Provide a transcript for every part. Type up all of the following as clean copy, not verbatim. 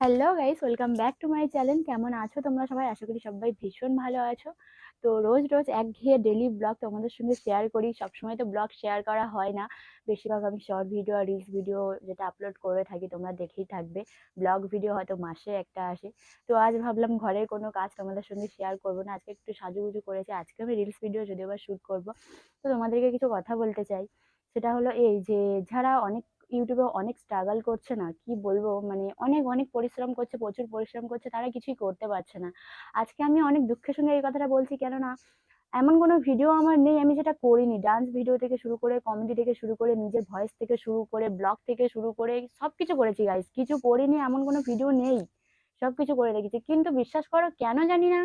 Hello guys, welcome back to my channel. কেমন আছো তোমরা সবাই? আশা করি সবাই ভীষণ ভালো আছো। তো রোজ রোজ একঘেয়ে ডেইলি ব্লগ তোমাদের সঙ্গে শেয়ার করি। সবসময় তো ব্লগ শেয়ার করা হয় না। বেশিরভাগ আমি শর্ট ভিডিও আর রিলস ভিডিও যেটা আপলোড করে থাকি তোমরা দেখেই থাকবে। ব্লগ ভিডিও হয়তো মাসে একটা আসে। তো আজ ভাবলাম ঘরের কোনো কাজ তোমাদের সঙ্গে শেয়ার করব না। আজকে একটু সাজুগুজু করেছি। আজকে আমি রিলস ভিডিও যদিও বা শুট করব। তো তোমাদেরকে কিছু কথা বলতে চাই। সেটা হলো এই যে যারা অনেক ইউটিউবে অনেক স্ট্রাগল করছে না, কি বলবো, মানে অনেক অনেক পরিশ্রম করছে, প্রচুর পরিশ্রম করছে, তারা কিছুই করতে পারছে না। আজকে আমি অনেক দুঃখের সঙ্গে এই কথাটা বলছি, কেননা এমন কোনো ভিডিও আমার নেই আমি যেটা করিনি। ডান্স ভিডিও থেকে শুরু করে, কমেডি থেকে শুরু করে, নিজের ভয়েস থেকে শুরু করে, ব্লগ থেকে শুরু করে সবকিছু করেছি গাইস। কিছু করিনি এমন কোনো ভিডিও নেই। সবকিছু করে রেখেছি, কিন্তু বিশ্বাস করো কেন জানি না,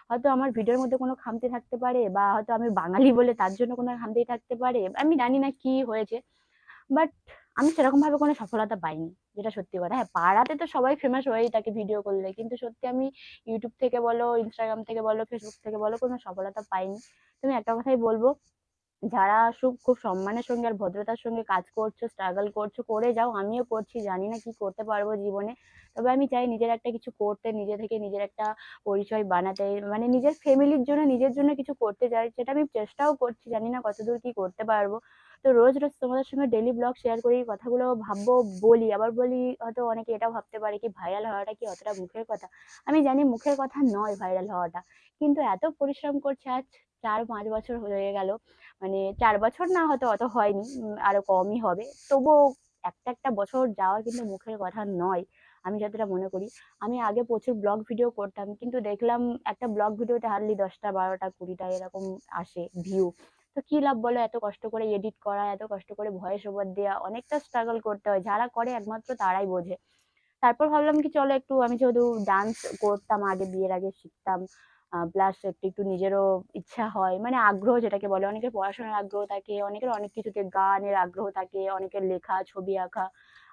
হয়তো আমার ভিডিওর মধ্যে কোনো খামতি থাকতে পারে, বা হয়তো আমি বাঙালি বলে তার জন্য কোনো খামতি থাকতে পারে, আমি জানি না কি হয়েছে। বাট আমি সেরকমভাবে কোনো সফলতা পাইনি, যেটা সত্যি কথা। হ্যাঁ, পাড়াতে তো সবাই ফেমাস হয়েই থাকে ভিডিও করলে, কিন্তু সত্যি আমি ইউটিউব থেকে বলো, ইনস্টাগ্রাম থেকে বলো, ফেসবুক থেকে বলো, কোনো সফলতা পাইনি। তুমি একটা কথাই বলবো, যারা খুব সম্মানের সঙ্গে আর ভদ্রতার সঙ্গে কাজ করছো, স্ট্রাগল করছো, করে যাও। আমিও করছি, জানি না কি করতে পারবো জীবনে। তবে আমি চাই নিজের একটা কিছু করতে, নিজে থেকে নিজের একটা পরিচয় বানাতে, মানে নিজের ফ্যামিলির জন্য, নিজের জন্য কিছু করতে চাই। সেটা আমি চেষ্টাও করছি, জানি না কতদূর কি করতে পারবো। তো রোজ রোজ তোমাদের সঙ্গে ডেইলি ব্লগ শেয়ার করি, কথাগুলো ভাববো, বলি, আবার বলি। হয়তো অনেকে এটাও ভাবতে পারে কি ভাইরাল হওয়াটা কি অতটা মুখের কথা? আমি জানি মুখের কথা নয় ভাইরাল হওয়াটা, কিন্তু এত পরিশ্রম করছে। আজ 4-5 বছর হয়ে গেল, মানে 4 বছর না, হয়তো অত হয়নি, আরো কমই হবে। তবুও একটা একটা বছর যাওয়া কিন্তু মুখের কথা নয়, আমি যতটা মনে করি। আমি আগে প্রচুর ব্লগ ভিডিও করতাম, কিন্তু দেখলাম একটা ব্লগ ভিডিওতে হার্ডলি 10টা 12টা 20টা এরকম আসে ভিউ। তো কি লাভ বলো? এত কষ্ট করে এডিট করা, এত কষ্ট করে ভয়েস ওভার দেওয়া, অনেকটা স্ট্রাগল করতে হয়। যারা করে একমাত্র তারাই বোঝে। তারপর ভাবলাম কি চলো একটু, আমি যেহেতু ডান্স করতাম আগে, বিয়ের আগে শিখতাম, প্লাস একটু একটু নিজেরও ইচ্ছা হয়, মানে আগ্রহ যেটাকে বলে। অনেকের পড়াশোনার আগ্রহ থাকে, অনেকের অনেক কিছুতে, গানের আগ্রহ থাকে, অনেকের লেখা, ছবি আঁকা।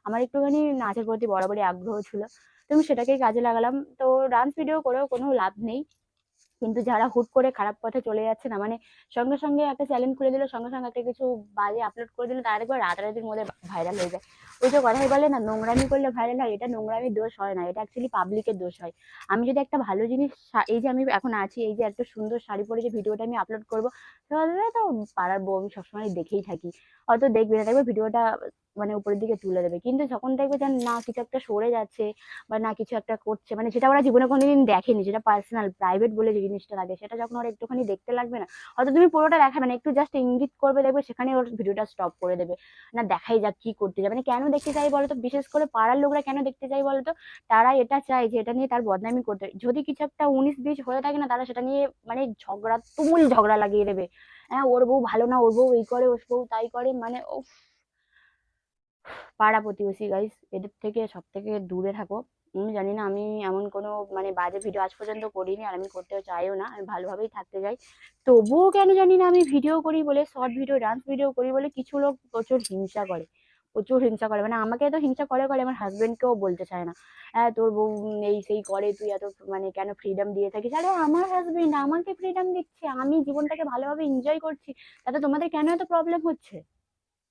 আমার একটুখানি নাচের প্রতি বরাবরই আগ্রহ ছিল, তো আমি সেটাকেই কাজে লাগালাম। তো ডান্স ভিডিও করেও কোনো লাভ নেই। কিন্তু যারা হুট করে খারাপ পথে চলে যাচ্ছে না, মানে সঙ্গে সঙ্গে একটা চ্যানেল খুলে দিল, সঙ্গে সঙ্গে একটা কিছু বাজে আপলোড করে দিল, তার একবার রাতারাতির মধ্যে ভাইরাল হয়ে যায়। ওই যে কথাই বলে না, নোংরামি করলে ভাইরাল হয়, এটা নোংরামির দোষ হয় না, এটা অ্যাকচুয়ালি পাবলিকের দোষ হয়। আমি যদি একটা ভালো জিনিস, এই যে আমি এখন আছি, এই যে একটা সুন্দর শাড়ি পরে যে ভিডিওটা আমি আপলোড করবো, তাহলে তো পাড়ার বউ আমি সবসময় দেখেই থাকি, হয়তো দেখবে না, দেখবে ভিডিওটা মানে উপরের দিকে তুলে দেবে। কিন্তু যখন দেখবে যে না, কিছু একটা সরে যাচ্ছে, বা না কিছু একটা করছে, মানে যেটা ওরা জীবনে কোনোদিন দেখেনি, যেটা পার্সোনাল প্রাইভেট বলে যে জিনিসটা লাগে, সেটা যখন ওরা একটুখানি দেখতে লাগবে না, হয়তো তুমি পুরোটা দেখাবে না, একটু জাস্ট ইঙ্গিত করবে, দেখবে সেখানে ওর ভিডিওটা স্টপ করে দেবে। না দেখাই যাক কি করতে যাবে, মানে কেন দেখতে চাই বলতো? বিশেষ করে পাড়ার লোকরা কেন দেখতে চাই বলতো? তারা এটা চায় যে এটা নিয়ে তার বদনামি করতে, যদি কিছু একটা 19-20 হয়ে থাকে না, তারা সেটা নিয়ে মানে ঝগড়া, তুমুল ঝগড়া লাগিয়ে দেবে। হ্যাঁ, ওর বউ ভালো না, ওর বউ এই করে, ওর বউ তাই করে, মানে ও। পাড়া প্রতিবেশী গাইস, এদের থেকে সব থেকে দূরে থাকো। আমি জানি না, আমি এমন কোনো মানে বাজে ভিডিও আজ পর্যন্ত করিনি, আর আমি করতেও চাইও না। আমি ভালোভাবেই থাকতে চাই। তবুও কেন জানি না, আমি ভিডিও করি বলে, শর্ট ভিডিও, ডান্স ভিডিও করি বলে কিছু লোক প্রচুর হিংসা করে। প্রচুর হিংসা করে, মানে আমাকে তো হিংসা করে করে, আমার হাজবেন্ডকেও বলতে চায় না। হ্যাঁ, তোর বউ এই সেই করে, তুই এত মানে কেন ফ্রিডম দিয়ে থাকিস? আরে আমার হাজবেন্ড আমাকে ফ্রিডম দিচ্ছে, আমি জীবনটাকে ভালোভাবে এনজয় করছি, তাতে তোমাদের কেন এত প্রবলেম হচ্ছে?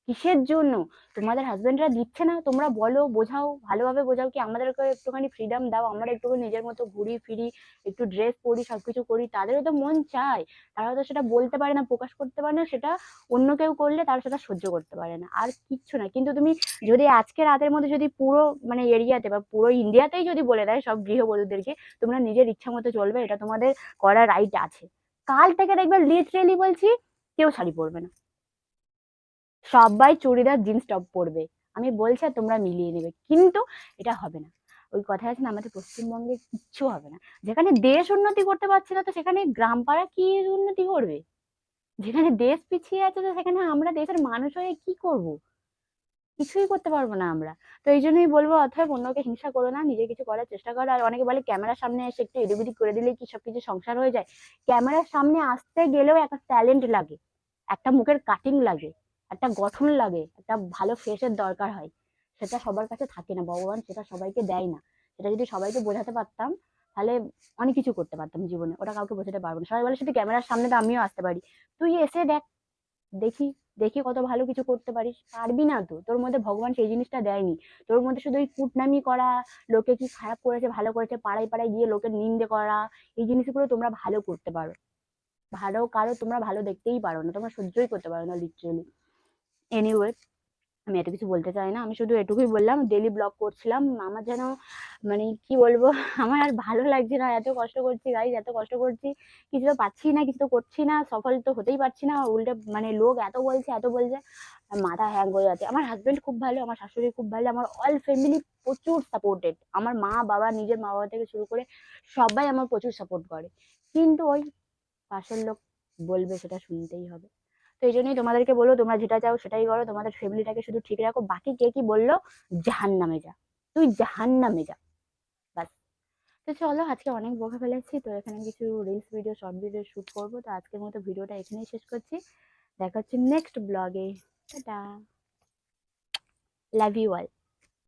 কিসের জন্য? তোমাদের হাজবেন্ডরা দিচ্ছে না, তোমরা বলো, বোঝাও, ভালোভাবে বোঝাও কি আমাদেরকে একটুখানি ফ্রিডম দাও, আমরা একটু নিজের মতো ঘুরি ফিরি, একটু ড্রেস পরি, সবকিছু করি। তাদেরও তো মন চায়, তারা হয়তো সেটা বলতে পারে না, প্রকাশ করতে পারে না, সেটা অন্য কেউ করলে তারা সেটা সহ্য করতে পারে না, আর কিচ্ছু না। কিন্তু তুমি যদি আজকে রাতের মধ্যে যদি পুরো মানে এরিয়াতে বা পুরো ইন্ডিয়াতেই যদি বলে দেয় সব গৃহবধূদেরকে তোমরা নিজের ইচ্ছা মতো চলবে, এটা তোমাদের করার রাইট আছে, কাল থেকে দেখবে লিটারেলি বলছি, কেউ শাড়ি পরবে না, সবাই চুড়িদার জিন্স টপ পরবে। আমি বলছি আর তোমরা মিলিয়ে নেবে, কিন্তু এটা হবে না। ওই কথায় আছে না, আমাদের পশ্চিমবঙ্গে কিচ্ছু হবে না। যেখানে দেশ উন্নতি করতে পারছে না, তো সেখানে গ্রাম পাড়া কি উন্নতি করবে? যেখানে দেশ পিছিয়ে আছে, তো সেখানে আমরা দেশের মানুষ হয়ে কি করব? কিছুই করতে পারবো না আমরা। তো এই জন্যই বলবো, অথবা অন্যকে হিংসা করো না, নিজে কিছু করার চেষ্টা করো। আর অনেকে বলে ক্যামেরার সামনে এসে একটু এদিক ওদিক করে দিলেই কি সবকিছু সংসার হয়ে যায়? ক্যামেরার সামনে আসতে গেলেও একটা ট্যালেন্ট লাগে, একটা মুখের কাটিং লাগে, একটা গঠন লাগে, একটা ভালো ফেসের দরকার হয়। সেটা সবার কাছে থাকে না, ভগবান সেটা সবাইকে দেয় না। সেটা যদি সবাইকে বোঝাতে পারতাম, তাহলে অনেক কিছু করতে পারতাম জীবনে। ওটা কাউকে বোঝাতে পারবো না। সবাই বলে শুধু ক্যামেরার সামনে তো আমিও আসতে পারি, তুই এসে দেখ, দেখি দেখি কত ভালো কিছু করতে পারিস। পারবি না তো, তোর মধ্যে ভগবান সেই জিনিসটা দেয়নি। তোর মধ্যে শুধু ওই কুটনামি করা, লোকে কি খারাপ করেছে ভালো করেছে পাড়ায় পাড়ায় গিয়ে লোকের নিন্দে করা, এই জিনিসগুলো তোমরা ভালো করতে পারো। ভালো কারো তোমরা ভালো দেখতেই পারো না, তোমরা সহ্যই করতে পারো না লিটারেলি। এনিওয়ে, আমি এত কিছু বলতে চাই না, আমি শুধু এটুকুই বললাম ডেলি ব্লগ করছিলাম। আমার যেন মানে কি বলবো আমার আর ভালো লাগছে না, এত কষ্ট করছি গাইজ, এত কষ্ট করছি, কিছু তো পাচ্ছি না, কিছু তো করছি না, সফল তো হতেই পারছি না, উল্টে মানে লোক এত বলছে এত বলছে, মাথা হ্যাং হয়ে যাচ্ছে। আমার হাজবেন্ড খুব ভালো, আমার শাশুড়ি খুব ভালো, আমার অল ফ্যামিলি প্রচুর সাপোর্টেড, আমার মা বাবা, নিজের মা বাবা থেকে শুরু করে সবাই আমার প্রচুর সাপোর্ট করে, কিন্তু ওই পাশের লোক বলবে সেটা শুনতেই হবে। তো এই জন্যই তোমাদেরকে বলবো, তোমরা যেটা চাও সেটাই করো, তোমাদের ফ্যামিলিটাকে শুধু ঠিক রাখো, বাকি কে কি বললো জাহান্নামে যা, তুই জাহান্নামে যা, বাস। তো চলো, আজকে অনেক বকে ফেলেছি, তো এখানে কিছু reels video short video shoot করবো, তো আজকের মতো ভিডিওটা এখানেই শেষ করছি। দেখা হচ্ছে নেক্সট ব্লগে। Tata, love you all.